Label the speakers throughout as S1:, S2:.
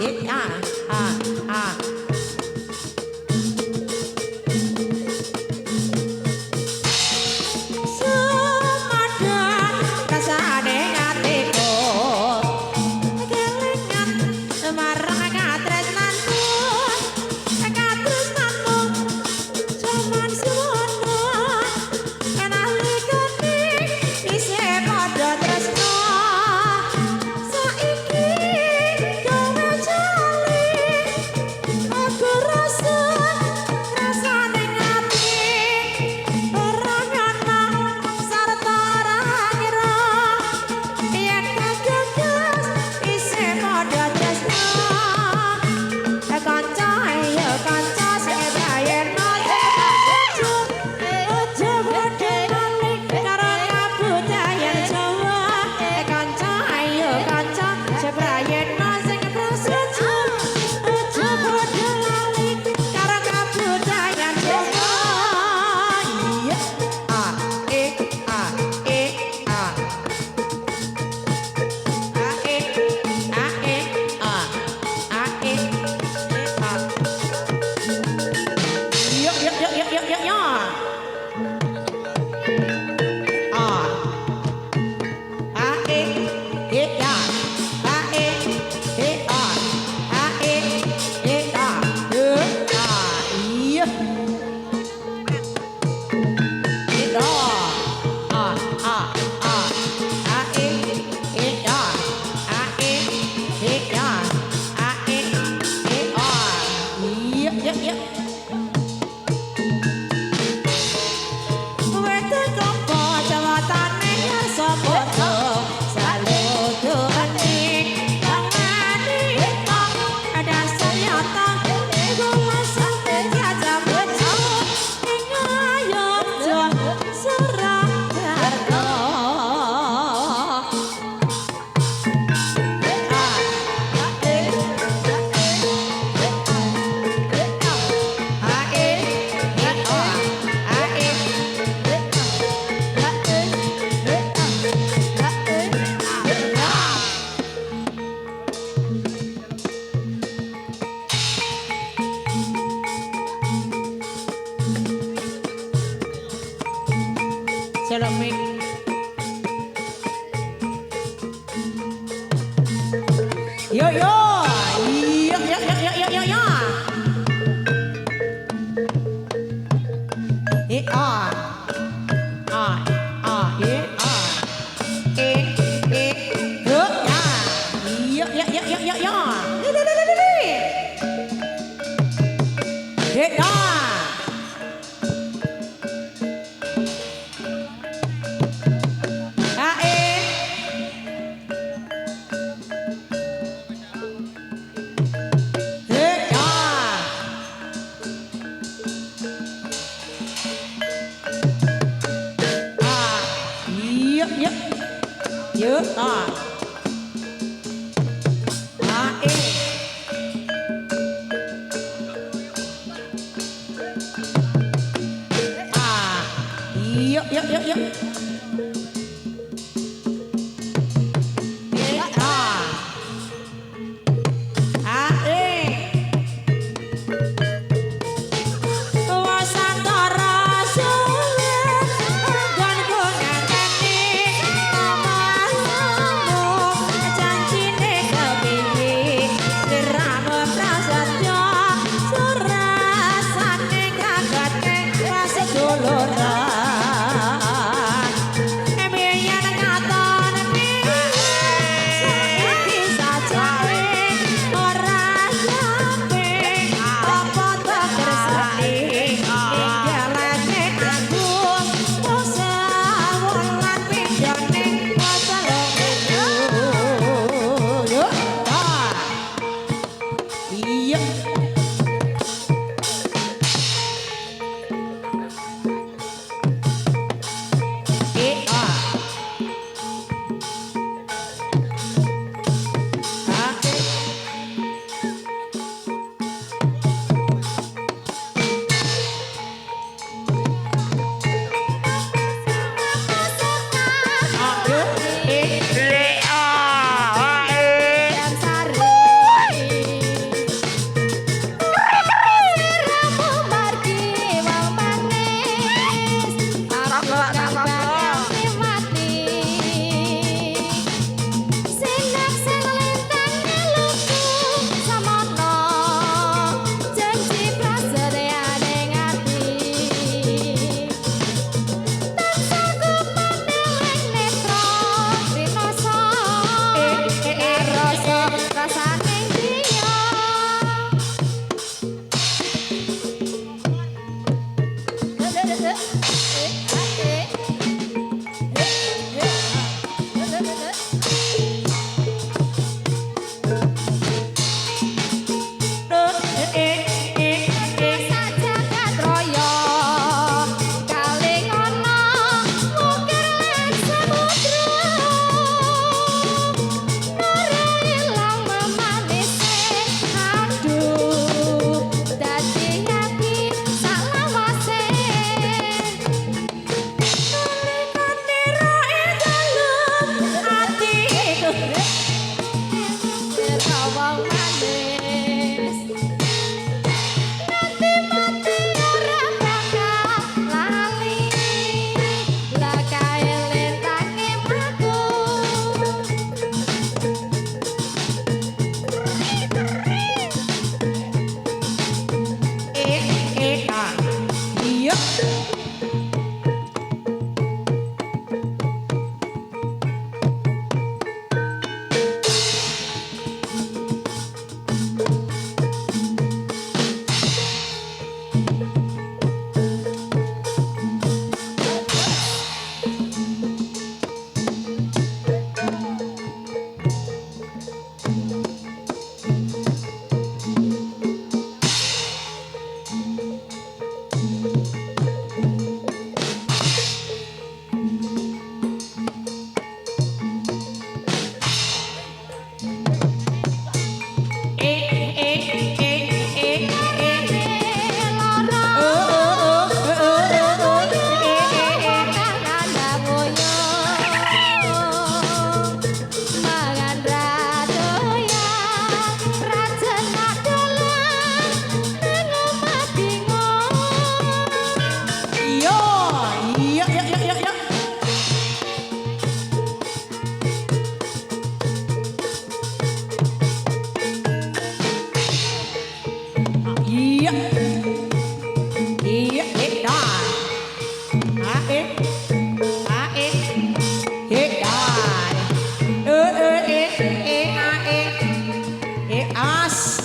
S1: Hit lemik. Yo yo. Yo yo yo yo yo yo yo. Ah. Ah. Ah. Ah. Yo ya. Yo yo yo yo yo yo. Hit ah. Dữ à à ê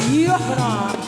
S1: Iya benar.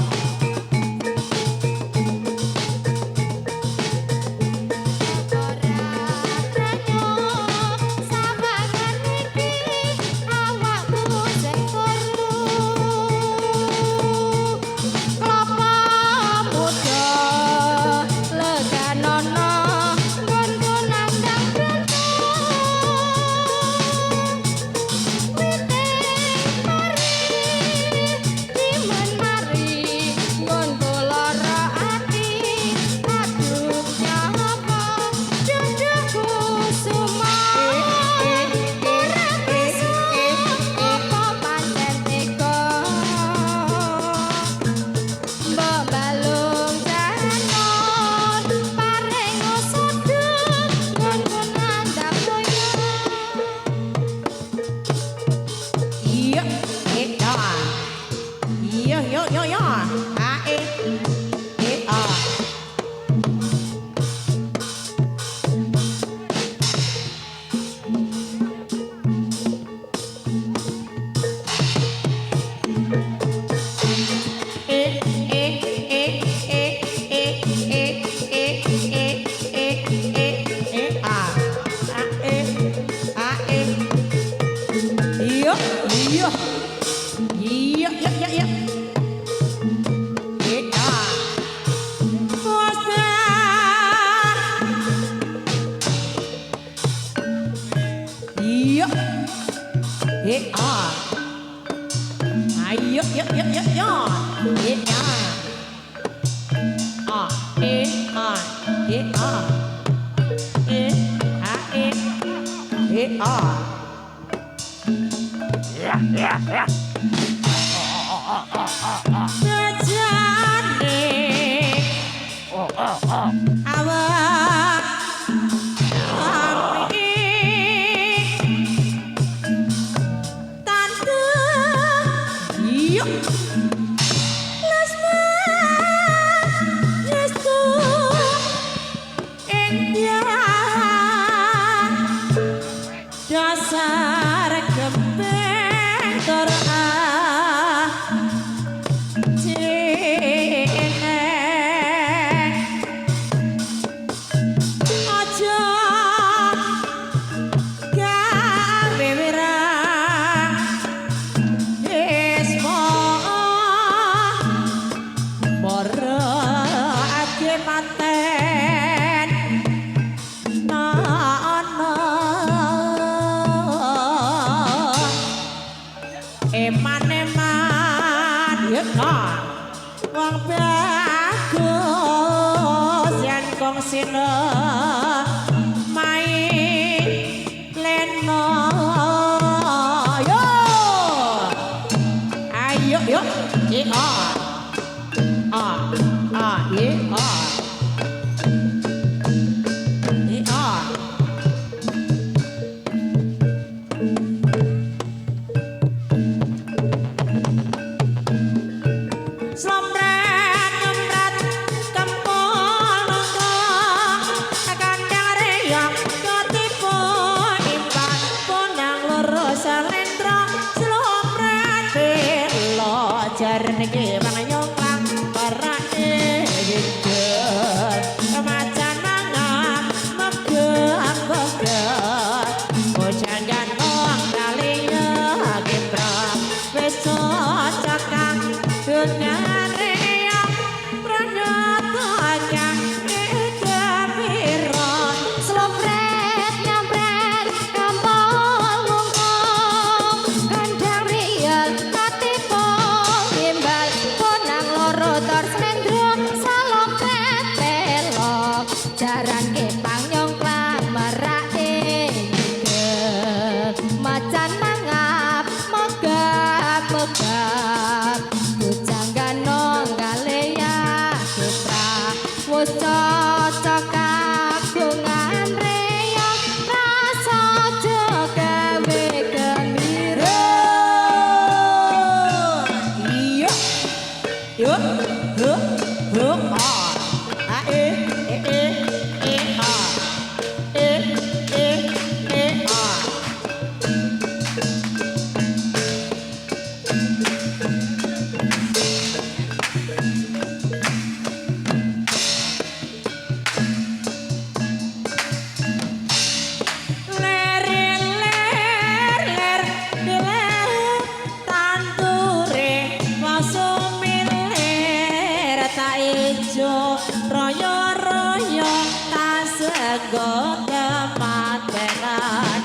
S1: ijo royo-royo tasego kematenan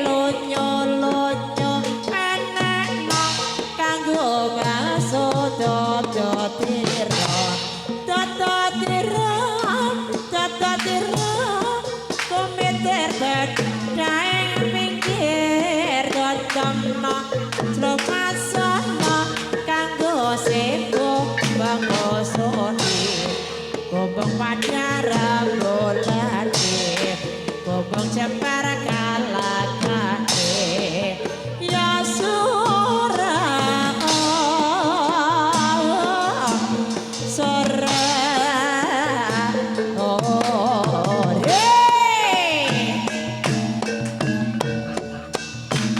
S1: lunyo-lunyo enek nang kanggo ngaso dodotira kometer daeng pinggir dodotno slokasono kanggo sibuk bangosone gobong padara bolane gobong cepar kalakane ya sura sura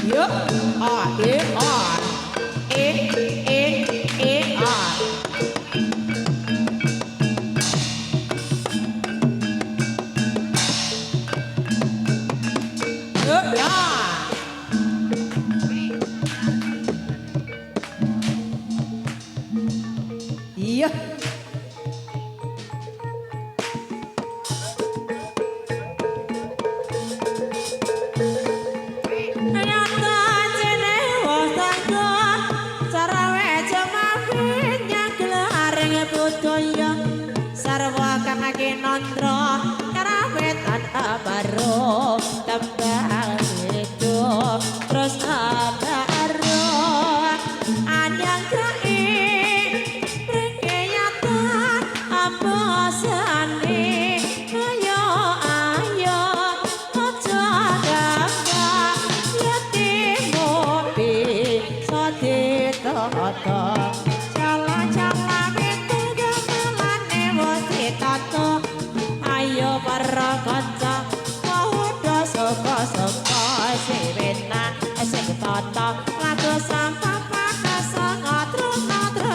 S1: yo iya sarwa kamake nandra karawetan abaro tembang itu terus abaro anyang kai prekeyatan ambosane ayo ayo aja gangga yatimu bisa ditata ayo para kanca padha saka-saka sewena sing tata lagu sampah pakasa ngatro-ngatro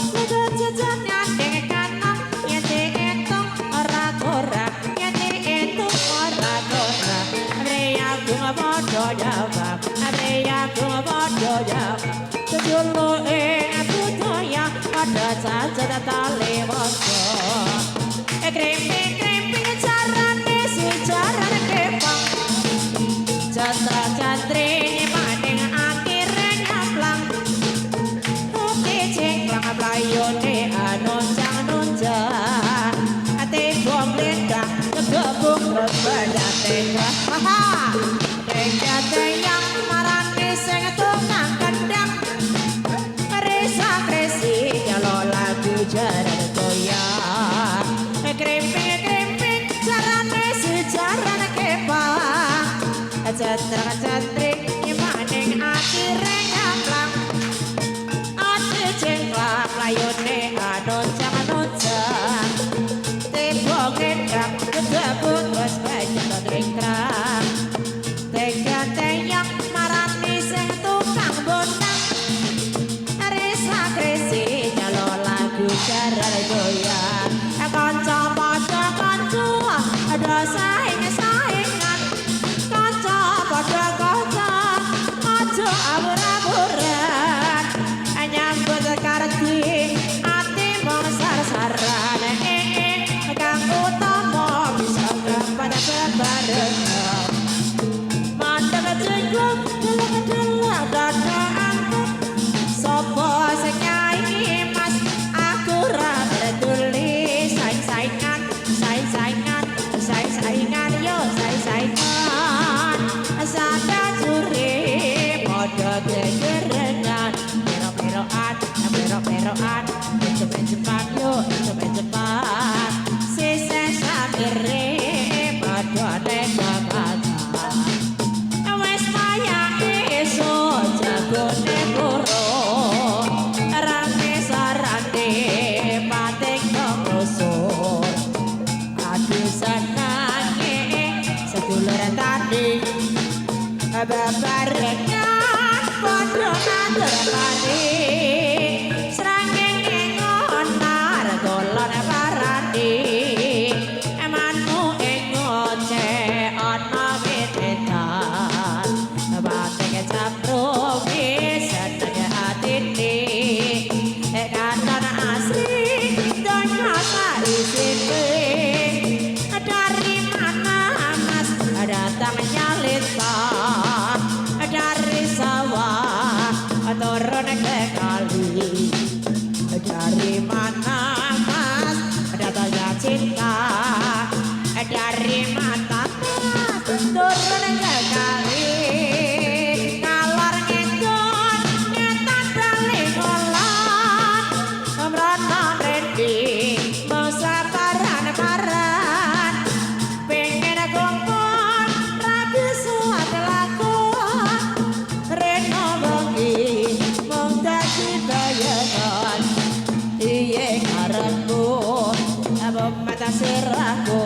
S1: lagu jajan nyandeng kanan nyete entung ora korak nyete entung ora korak abriya gunga padha jawab abriya gunga padha jawab sejulu budaya pada saja tali wasa kremping carane sejarah kepang jatra-jatri maning akhire nyaplang oke cengklang playone anonjang-nonjang ate bom lendang gebung terus badate haha dengate yang marane sing tukang kendang kresi kalau lagu jaran goyang kremping carane sejarah kepang jatra-jatri maning akhire nyaplang ate cengklang layone anonjang-anonjang tembok endang gebung terus banyak drengkrang tegate yang marani sing tukang bondang kresi nyalo lagu jaran goyang kanca padha kanca ada saing-saingan kanca padha kanca aja abur-aburan nyambut karti ati mong sar-saran kang utama bisa pada bebarengan mandang jenggot delok-delok dadaan sopo sing nyai mas aku ra peduli saing-saingan yo saing-saingan sada juri padha gegerengan pero-peroan cepet-cepet yo cepet-cepet sise sakire padha nek wes maya iso jagone loro rame sarane pating kroso aduh senange sedulur tanding babarengan padha nandurane srangenge ngonar golon parane emanmu ing ngoce ana wetetan bateke capro wis seneng atine rago